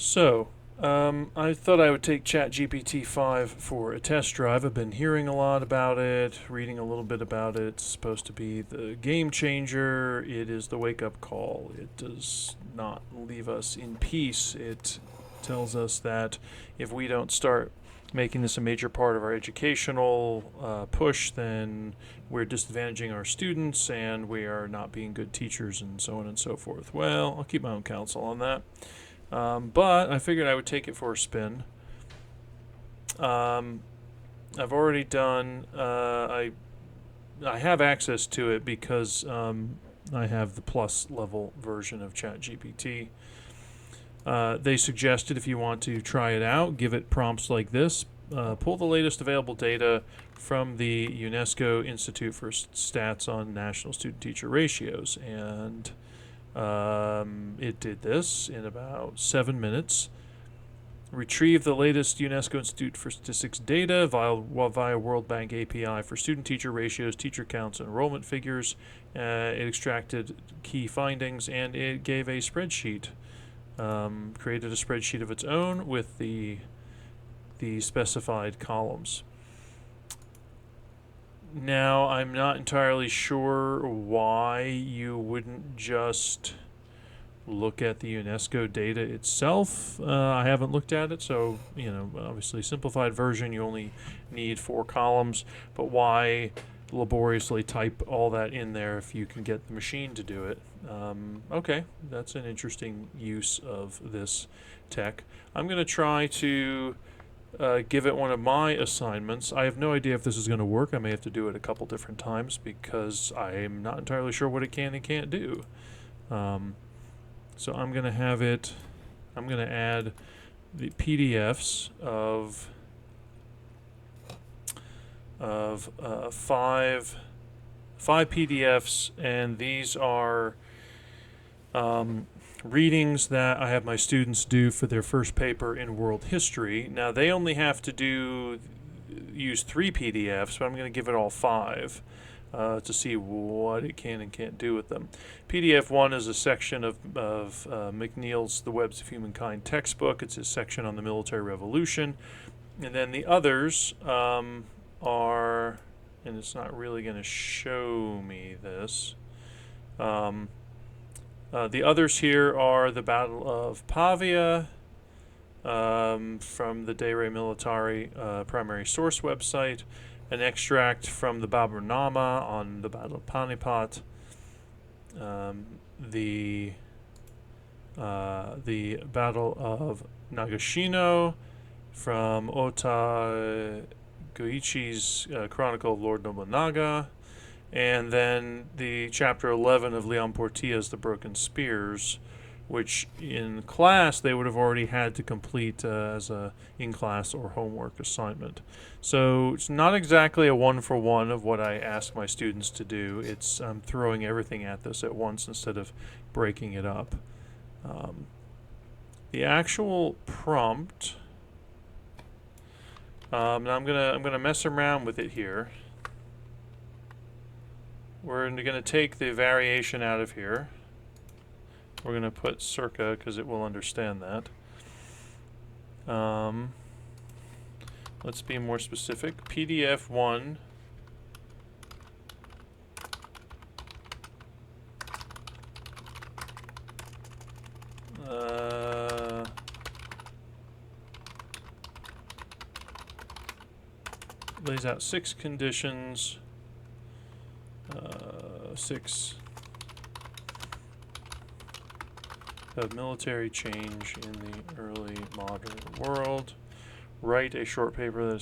So, I thought I would take ChatGPT 5 for a test drive. I've been hearing a lot about it, reading a little bit about it. It's supposed to be the game changer. It is the wake up call. It does not leave us in peace. It tells us that if we don't start making this a major part of our educational push, then we're disadvantaging our students and we are not being good teachers and so on and so forth. Well, I'll keep my own counsel on that. But I figured I would take it for a spin. Um, I've already done. I have access to it because I have the plus level version of ChatGPT. They suggested if you want to try it out, give it prompts like this: pull the latest available data from the UNESCO Institute for Stats on National Student-Teacher Ratios, and it did this in about 7 minutes. Retrieve the latest UNESCO Institute for Statistics data via World Bank API for student-teacher ratios, teacher counts, and enrollment figures. It extracted key findings and it gave a spreadsheet. Created a spreadsheet of its own with the specified columns. Now, I'm not entirely sure why you wouldn't just look at the UNESCO data itself. I haven't looked at it, so, obviously, simplified version, you only need 4 columns, but why laboriously type all that in there if you can get the machine to do it? Okay, that's an interesting use of this tech. I'm going to try to give it one of my assignments. I have no idea if this is going to work. I may have to do it a couple different times because I'm not entirely sure what it can and can't do. So I'm going to have it. I'm going to add the PDFs of five PDFs, and these are readings that I have my students do for their first paper in world history. Now they only have to use 3 PDFs, but I'm going to give it all 5 to see what it can and can't do with them. PDF 1 is a section of McNeil's The Webs of Humankind textbook. It's a section on the military revolution. And then the others are, and it's not really going to show me this. The others here are the Battle of Pavia from the De Re Militari primary source website, an extract from the Baburnama on the Battle of Panipat, the Battle of Nagashino from Ota Goichi's Chronicle of Lord Nobunaga, and then the chapter 11 of Leon Portilla's The Broken Spears, which in class they would have already had to complete as a in-class or homework assignment. So it's not exactly a one-for-one of what I ask my students to do. It's throwing everything at this at once instead of breaking it up. The actual prompt, now I'm gonna mess around with it here. We're going to take the variation out of here. We're going to put circa because it will understand that. Let's be more specific. PDF 1. Lays out 6 conditions. 6 of military change in the early modern world. Write a short paper that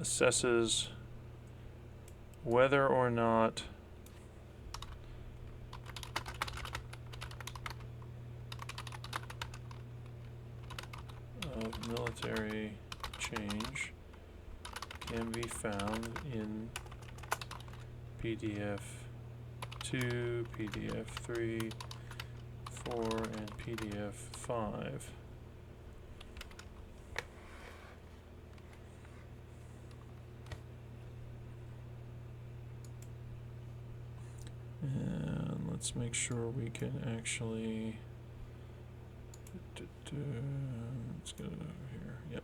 assesses whether or not of military change can be found in PDF 2, PDF 3, 4, and PDF 5. And let's make sure we can actually Let's go here. Yep.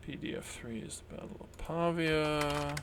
PDF 3 is the Battle of Pavia.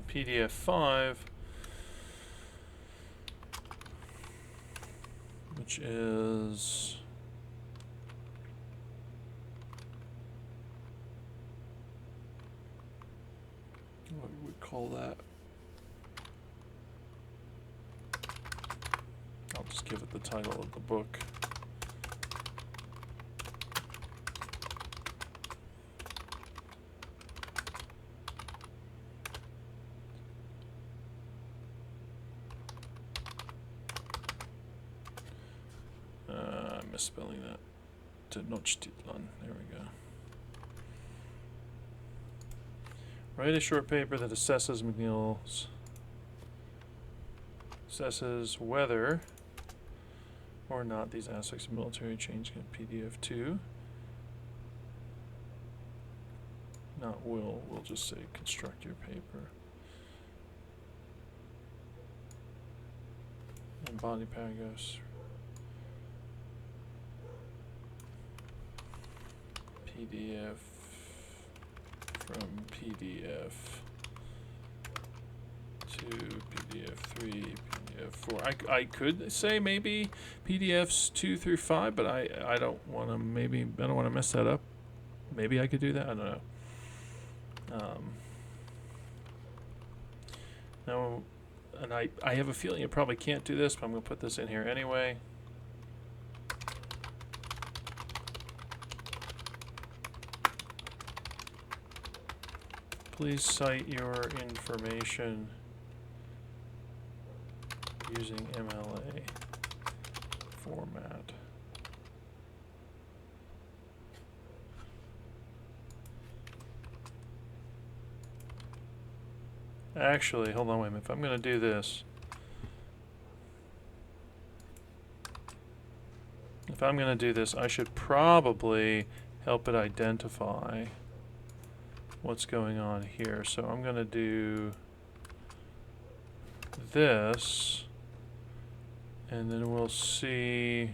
PDF 5, which is what would we call that? I'll just give it the title of the book. Misspelling that. Tenochtitlan. There we go. Write a short paper that assesses whether or not these aspects of military change in PDF 2. Not will. We'll just say construct your paper. And body paragraphs. PDF from PDF to PDF 3, PDF 4. I could say maybe PDFs 2 through 5, but I don't want to mess that up. Maybe I could do that. I don't know. Now, and I have a feeling you probably can't do this, but I'm going to put this in here anyway. Please cite your information using MLA format. Actually, hold on, wait a minute. If I'm going to do this, I should probably help it identify what's going on here. So I'm going to do this, and then we'll see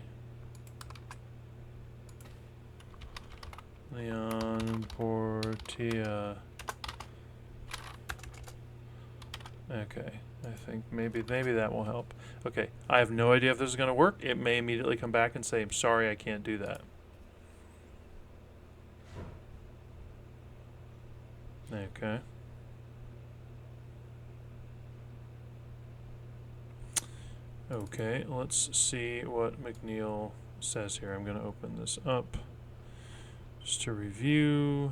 Leon Portilla. Okay, I think maybe that will help. Okay, I have no idea if this is going to work. It may immediately come back and say, I'm sorry, I can't do that. Okay. Okay, let's see what McNeil says here. I'm going to open this up just to review.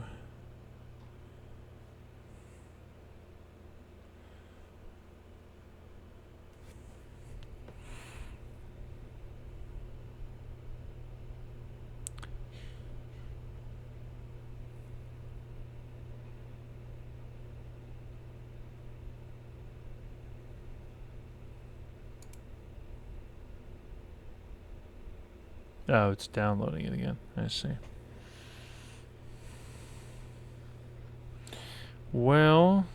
Oh, it's downloading it again. I see. Well,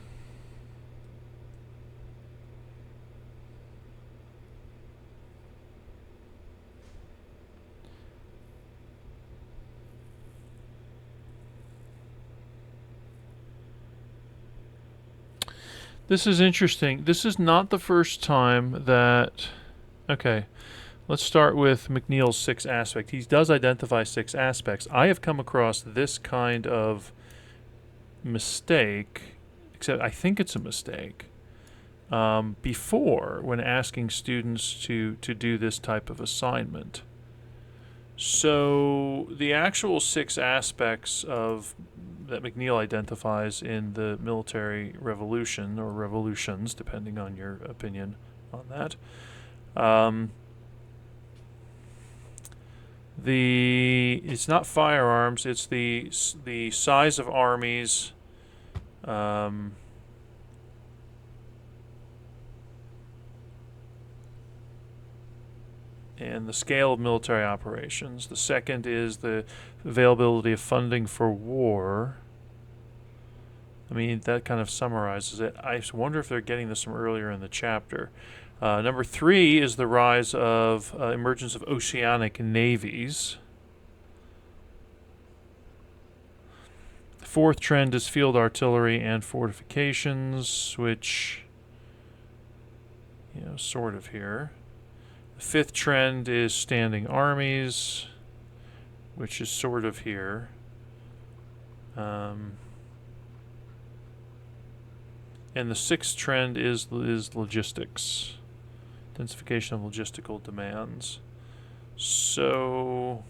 this is interesting. This is not the first time that... Okay. Let's start with McNeil's 6 aspect. He does identify 6 aspects. I have come across this kind of mistake, except I think it's a mistake, before when asking students to do this type of assignment. So the actual 6 aspects of that McNeil identifies in the military revolution or revolutions, depending on your opinion on that. It's not firearms. It's the size of armies. And the scale of military operations. The second is the availability of funding for war. I mean, that kind of summarizes it. I wonder if they're getting this from earlier in the chapter. Number 3 is the rise of emergence of oceanic navies. The 4th trend is field artillery and fortifications, which, sort of here. The 5th trend is standing armies, which is sort of here. And the 6th trend is logistics, intensification of logistical demands. So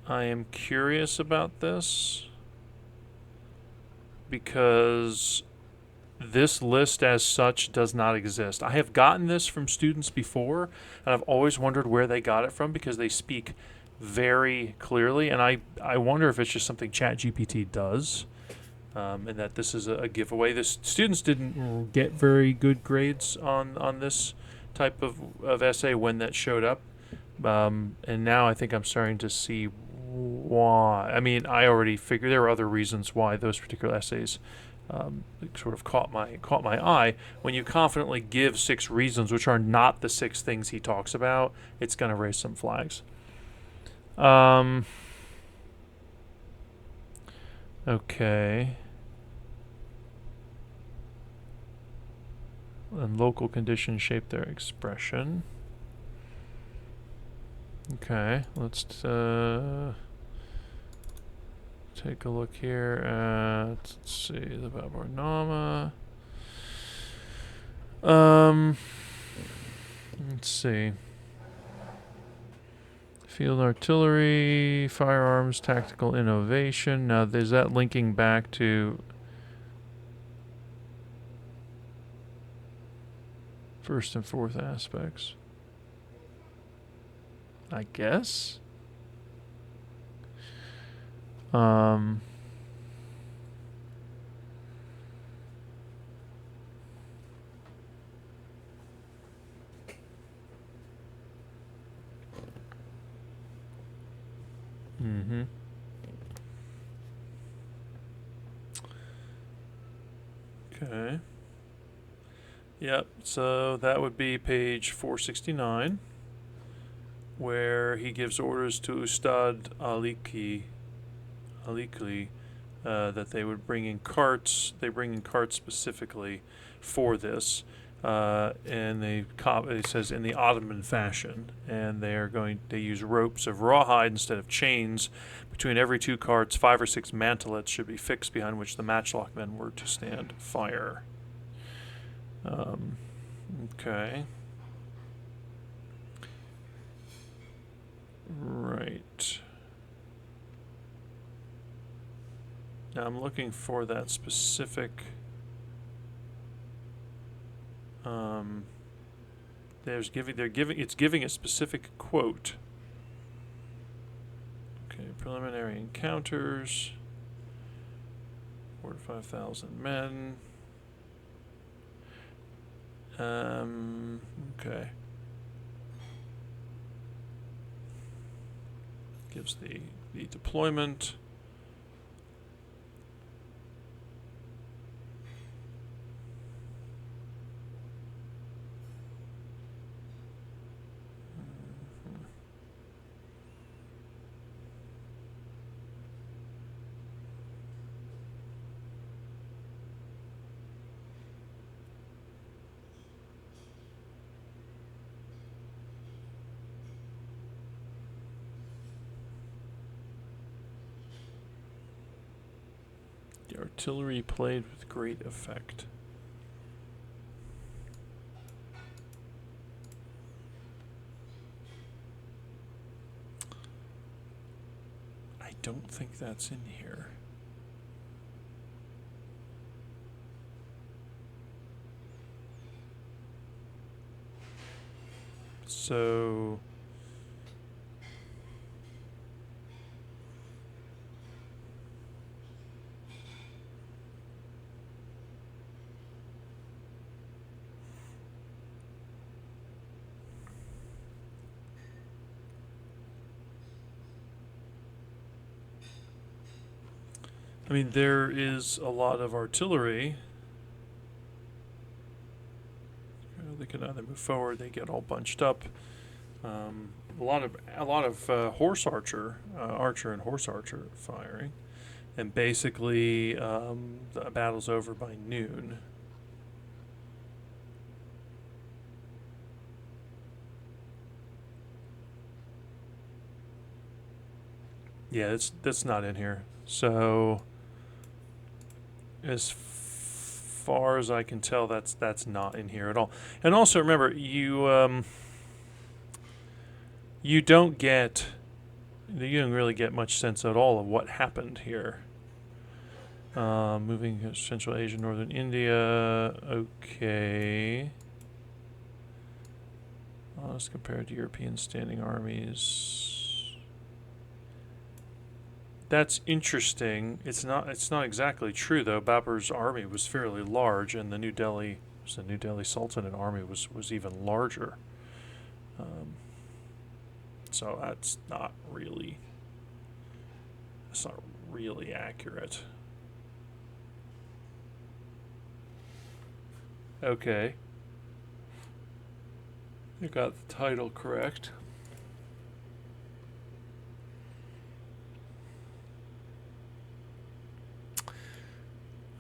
I am curious about this because this list as such does not exist. I have gotten this from students before, and I've always wondered where they got it from because they speak very clearly, and I wonder if it's just something ChatGPT does, and that this is a giveaway. The students didn't get very good grades on this type of essay when that showed up, and now I think I'm starting to see why. I mean, I already figured there were other reasons why those particular essays sort of caught my eye. When you confidently give 6 reasons, which are not the 6 things he talks about, it's going to raise some flags. Okay. And local conditions shape their expression. Okay, let's take a look here at, let's see, the Babarnama. Let's see. Field artillery, firearms, tactical innovation. Now, is that linking back to first and fourth aspects? I guess. Mm-hmm. Okay. Yep, so that would be page 469, where he gives orders to Ustad Alikli that they would bring in carts. They bring in carts specifically for this, and it says in the Ottoman fashion, and they use ropes of rawhide instead of chains. Between every 2 carts, 5 or 6 mantelets should be fixed behind which the matchlock men were to stand fire. Okay. Right. Now I'm looking for that specific. It's giving a specific quote. Okay, preliminary encounters. 4 to 5,000 men. Okay. Gives the deployment. The artillery played with great effect. I don't think that's in here. So I mean, there is a lot of artillery. They can either move forward, they get all bunched up. A lot of horse archer, archer and horse archer firing, and basically the battle's over by noon. Yeah, that's not in here. So as far as I can tell, that's not in here at all. And also remember, you don't really get much sense at all of what happened here. Moving Central Asia, Northern India, okay. As compared to European standing armies. That's interesting. It's not exactly true though. Babur's army was fairly large, and the New Delhi Sultanate army was even larger. So that's not really accurate. Okay. You got the title correct.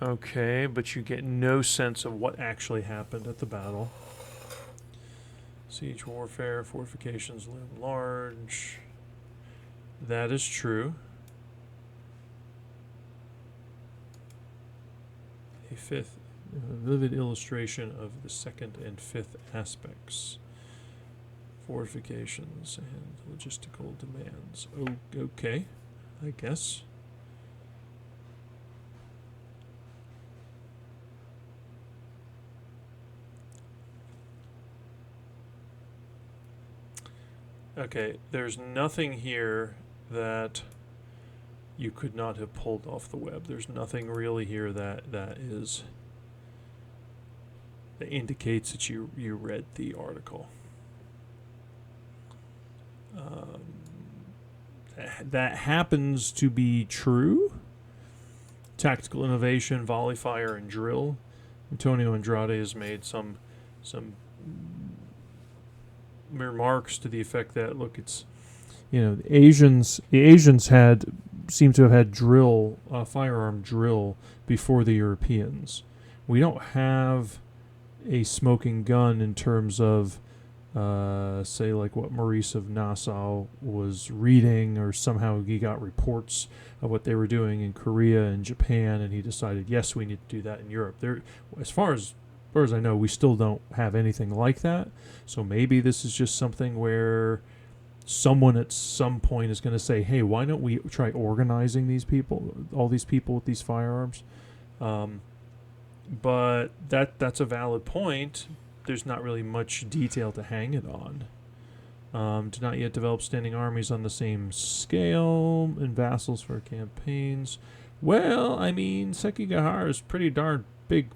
Okay, but you get no sense of what actually happened at the battle. Siege warfare, fortifications loom large. That is true. A fifth, vivid illustration of the second and fifth aspects. Fortifications and logistical demands. Okay, I guess. Okay, there's nothing here that you could not have pulled off the web. There's nothing really here that indicates that you read the article. That happens to be true. Tactical innovation, volley fire, and drill. Antonio Andrade has made some remarks to the effect that, look, it's, the Asians seem to have had firearm drill before the Europeans. We don't have a smoking gun in terms of say like what Maurice of Nassau was reading, or somehow he got reports of what they were doing in Korea and Japan, and he decided, yes, we need to do that in Europe. There, as far as I know, we still don't have anything like that. So maybe this is just something where someone at some point is going to say, hey, why don't we try organizing all these people with these firearms? But that's a valid point. There's not really much detail to hang it on. Do not yet develop standing armies on the same scale and vassals for campaigns. Well, I mean, Sekigahara is pretty darn big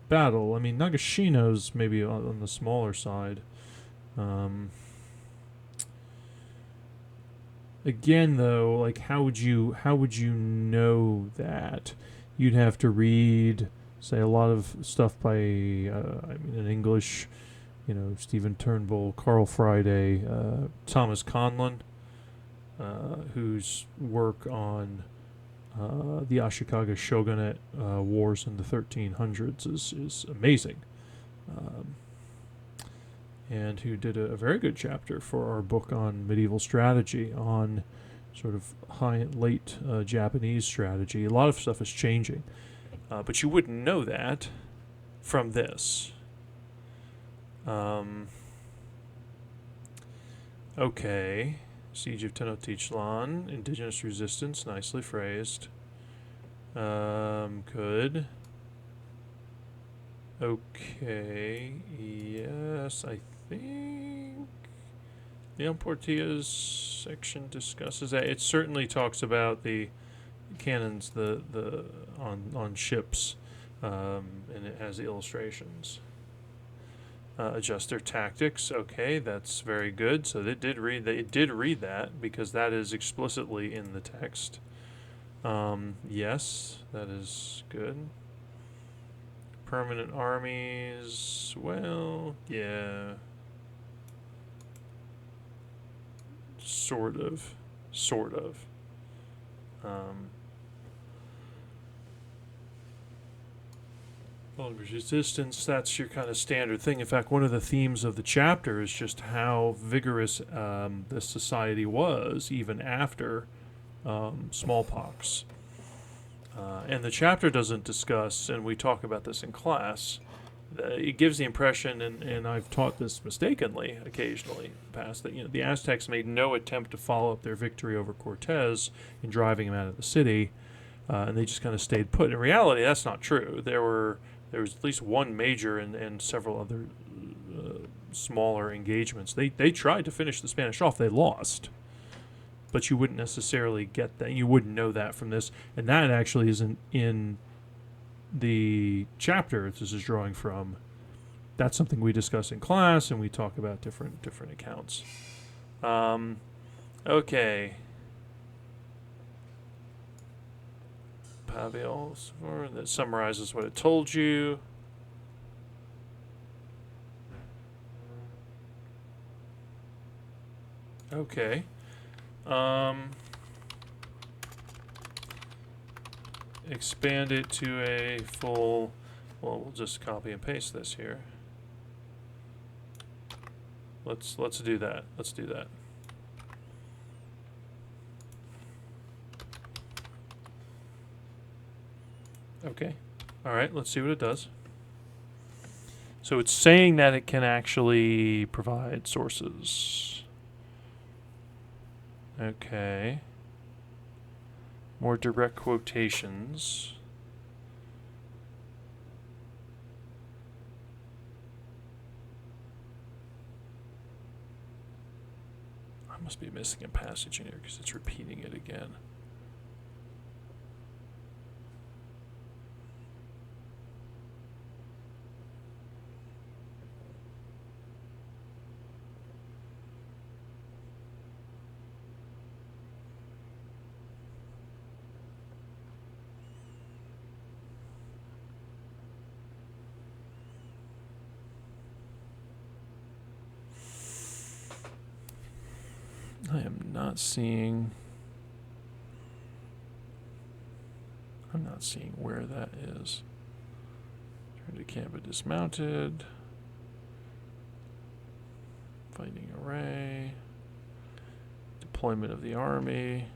battle. I mean, Nagashino's maybe on the smaller side. Again, though, like how would you know that? You'd have to read, say, a lot of stuff by in English, Stephen Turnbull, Carl Friday, Thomas Conlon, whose work on the Ashikaga shogunate wars in the 1300s is amazing, and who did a very good chapter for our book on medieval strategy, on sort of late Japanese strategy. A lot of stuff is changing, but you wouldn't know that from this. Okay. Siege of Tenochtitlan, indigenous resistance, nicely phrased. Good. Okay, yes, I think Leon Portilla's section discusses that. It certainly talks about the cannons, the on ships, and it has the illustrations. Adjust their tactics. Okay, that's very good. So they did read that. It did read that because that is explicitly in the text. Yes, that is good. Permanent armies. Well, yeah. Sort of. Sort of. Well, resistance, that's your kind of standard thing. In fact, one of the themes of the chapter is just how vigorous this society was even after smallpox. And the chapter doesn't discuss, and we talk about this in class, it gives the impression, and I've taught this mistakenly occasionally in the past, that the Aztecs made no attempt to follow up their victory over Cortez in driving him out of the city, and they just kind of stayed put. In reality, that's not true. There was at least one major and several other smaller engagements. They tried to finish the Spanish off. They lost. But you wouldn't necessarily get that. You wouldn't know that from this. And that actually isn't in the chapter this is drawing from. That's something we discuss in class, and we talk about different accounts. Okay. Pavils, that summarizes what it told you. Okay. Expand it to a full. Well, we'll just copy and paste this here. Let's do that. Let's do that. Okay. All right. Let's see what it does. So it's saying that it can actually provide sources. Okay. More direct quotations. I must be missing a passage in here because it's repeating it again. I am not seeing. I'm not seeing where that is. Turn to camp dismounted. Fighting array. Deployment of the army.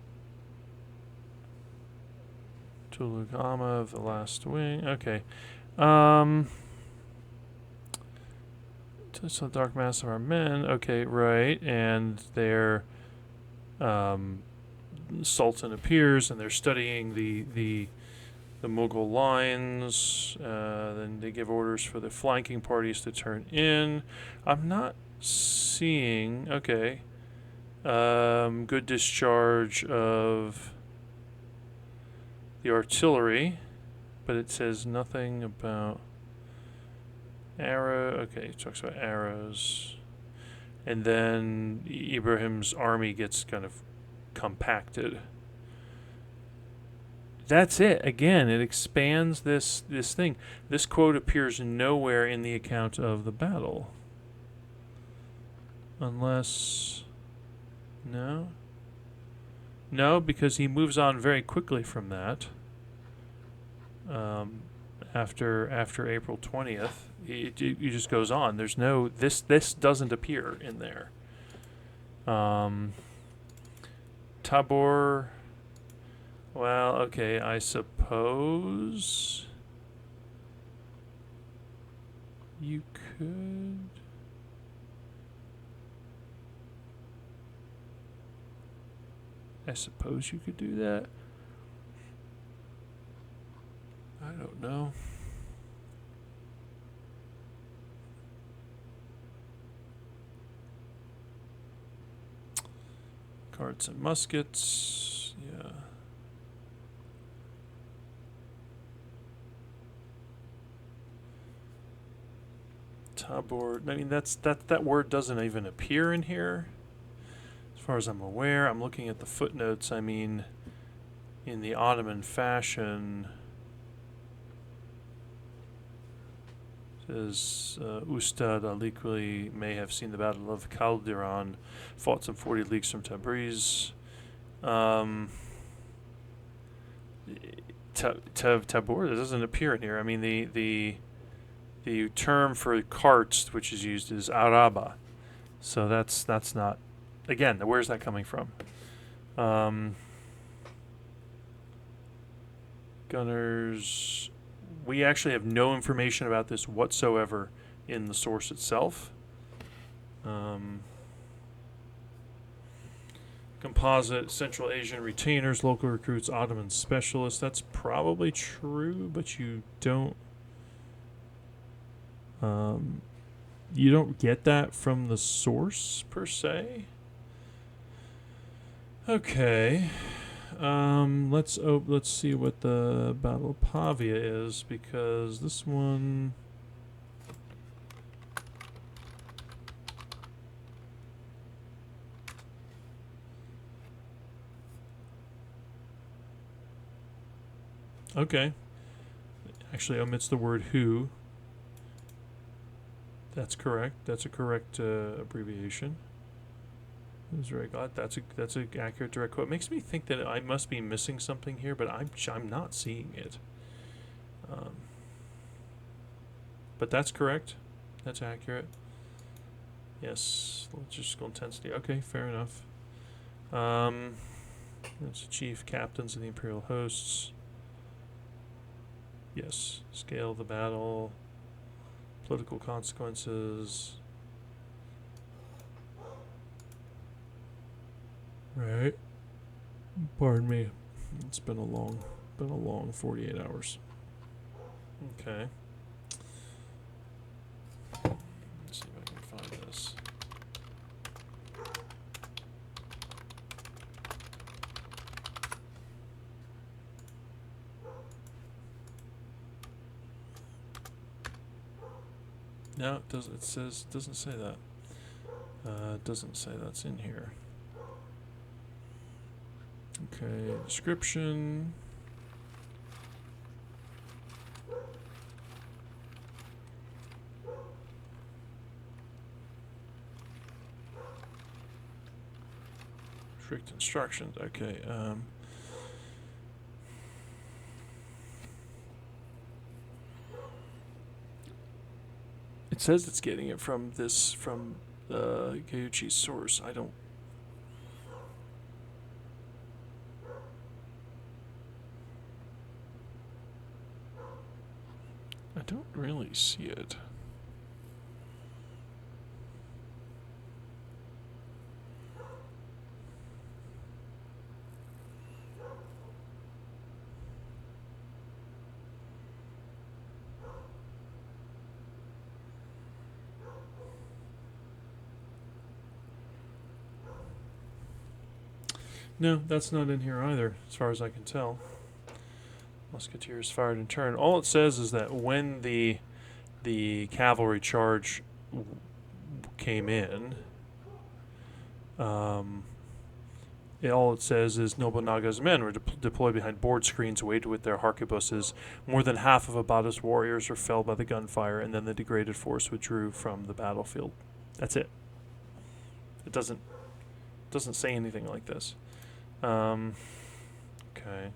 Tulugama of the last wing. Okay. Touch the dark mass of our men. Okay, right. And their Sultan appears, and they're studying the Mughal lines. Then they give orders for the flanking parties to turn in. I'm not seeing. Okay. Good discharge of the artillery, but it says nothing about arrow. Okay, it talks about arrows. And then Ibrahim's army gets kind of compacted. That's it. Again, it expands this thing. This quote appears nowhere in the account of the battle. Unless... No? No, because he moves on very quickly from that. After April 20th. He just goes on. There's no... This doesn't appear in there. Tabor... Well, okay, I suppose... You could... I suppose you could do that. I don't know. Cards and muskets. Yeah. Tabor. I mean, that word doesn't even appear in here, as far as I'm aware. I'm looking at the footnotes. I mean, in the Ottoman fashion, says Ustad al-Liqli may have seen the Battle of Calderon, fought some 40 leagues from Tabriz. Tabor doesn't appear in here. I mean, the term for carts, which is used, is araba. So that's not. Again, where's that coming from? Gunners. We actually have no information about this whatsoever in the source itself. Composite, Central Asian retainers, local recruits, Ottoman specialists. That's probably true, but you don't get that from the source per se. Okay. Let's see what the Battle of Pavia is, because this one. Okay. Actually omits the word who. That's correct. That's a correct abbreviation. That's very glad. That's an accurate direct quote. It makes me think that I must be missing something here, but I'm not seeing it. But that's correct. That's accurate. Yes, logistical intensity. Okay, fair enough. That's chief captains of the imperial hosts. Yes, scale of the battle, political consequences. Right. Pardon me. It's been a long 48 hours. Okay. Let's see if I can find this. No, it doesn't. It doesn't say that. It doesn't say that's in here. Okay, description. Strict instructions. Okay. It says it's getting it from Gayuchi's source. I don't really see it. No, that's not in here either, as far as I can tell. Musketeers fired in turn. All it says is that when the cavalry charge came in, all it says is Nobunaga's men were deployed behind board screens, weighted with their harquebuses. More than half of Abada's warriors were felled by the gunfire, and then the degraded force withdrew from the battlefield. That's it. It doesn't say anything like this. Okay.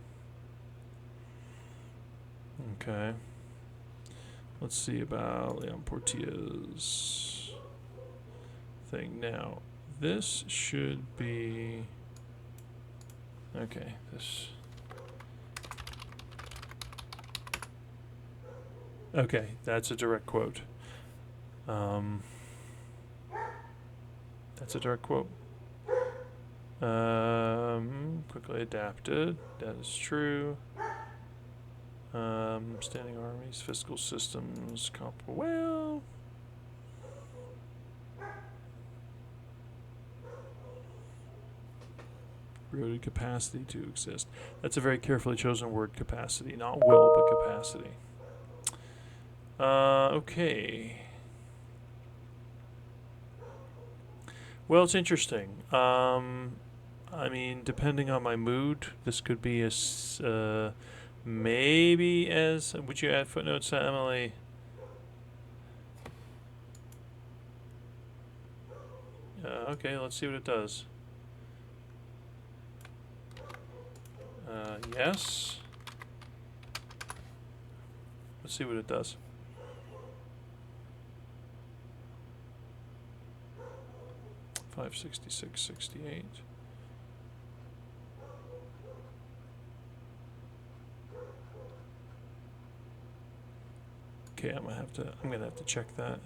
Okay. Let's see about Leon Portia's thing. Now, this should be... Okay, this... Okay, that's a direct quote. That's a direct quote. Quickly adapted. That is true. Standing armies, fiscal systems, well. Eroded capacity to exist. That's a very carefully chosen word, capacity. Not will, but capacity. Okay. Well, it's interesting. I mean, depending on my mood, this could be maybe as. Would you add footnotes to Emily? Okay, let's see what it does. Yes. Let's see what it does. $566.68. Okay, I'm gonna have to check that.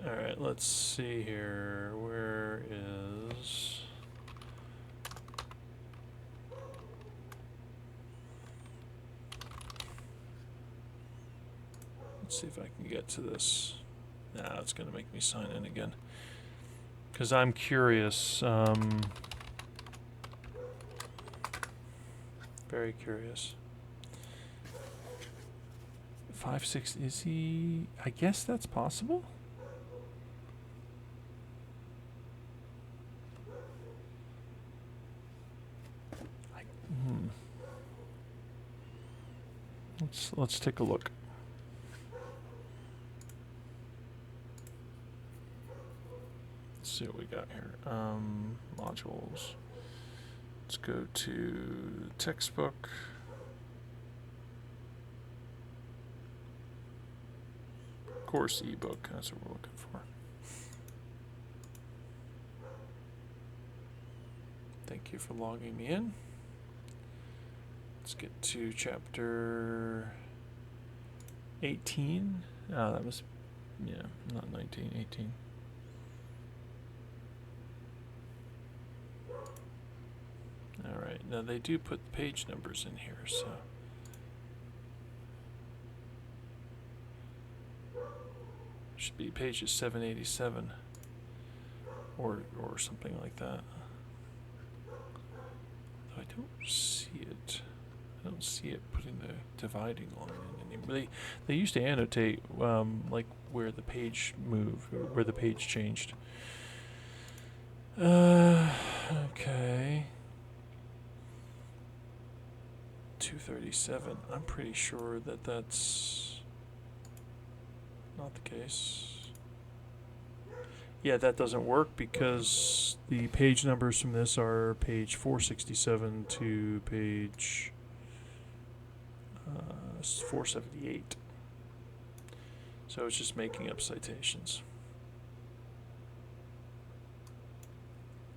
All right, let's see here. Where is? Let's see if I can get to this. Nah, it's gonna make me sign in again. Because I'm curious. Very curious. 5.6, is he? I guess that's possible. Let's take a look. Let's see what we got here. Modules. Let's go to textbook. Course ebook. That's what we're looking for. Thank you for logging me in. Let's get to chapter 18. Oh, that was, yeah, not 19, 18. All right, now they do put page numbers in here, so. Should be pages 787 or something like that. Though I don't see it. I don't see it putting the dividing line in anymore. They used to annotate like where the page moved, or where the page changed. Okay. 237. I'm pretty sure that that's not the case. Yeah, that doesn't work because the page numbers from this are page 467 to page 478. So it's just making up citations.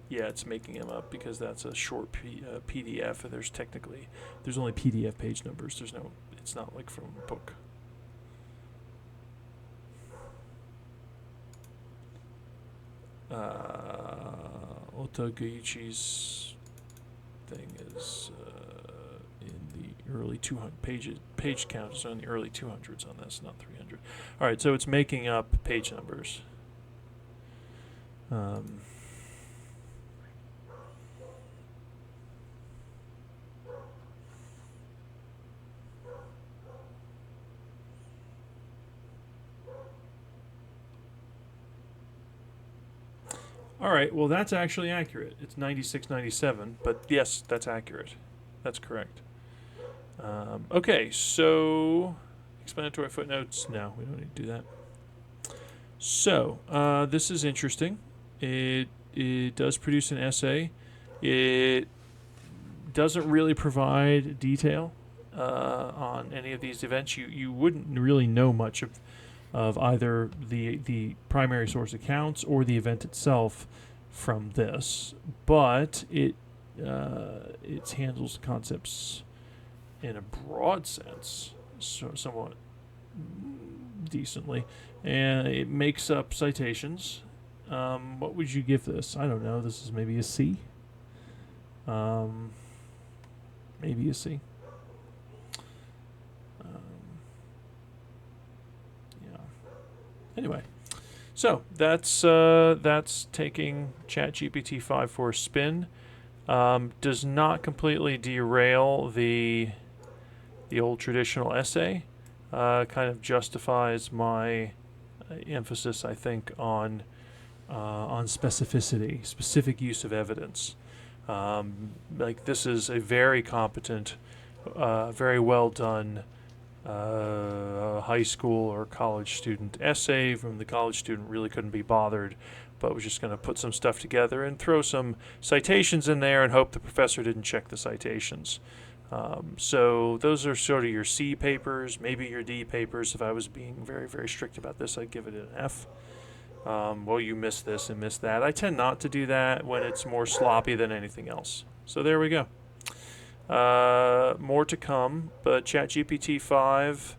Yeah, it's making them up because that's a short PDF. And there's only PDF page numbers. It's not like from a book. Otoguchi's thing is in the early 200 pages. Page count is on the early 200s on this, not 300. All right, so it's making up page numbers. All right, well, that's actually accurate. It's 96.97, but yes, that's accurate. That's correct. Okay, so explanatory footnotes. No, we don't need to do that. So this is interesting. It does produce an essay. It doesn't really provide detail on any of these events. You wouldn't really know much of either the primary source accounts or the event itself from this, but it handles concepts in a broad sense, so somewhat decently, and it makes up citations. What would you give this? I don't know. This is maybe a C. Maybe a C. Yeah. Anyway, so that's taking ChatGPT 5 for a spin. Does not completely derail the old traditional essay. Kind of justifies my emphasis, I think, on specificity, specific use of evidence. Like this is a very competent, very well done high school or college student essay from the college student really couldn't be bothered, but was just going to put some stuff together and throw some citations in there and hope the professor didn't check the citations. So those are sort of your C papers, maybe your D papers. If I was being very, very strict about this, I'd give it an F. Well, you missed this and missed that. I tend not to do that when it's more sloppy than anything else. So there we go. More to come, but ChatGPT 5,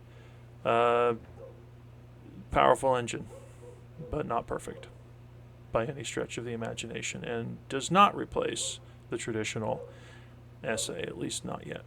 powerful engine, but not perfect by any stretch of the imagination, and does not replace the traditional essay, at least not yet.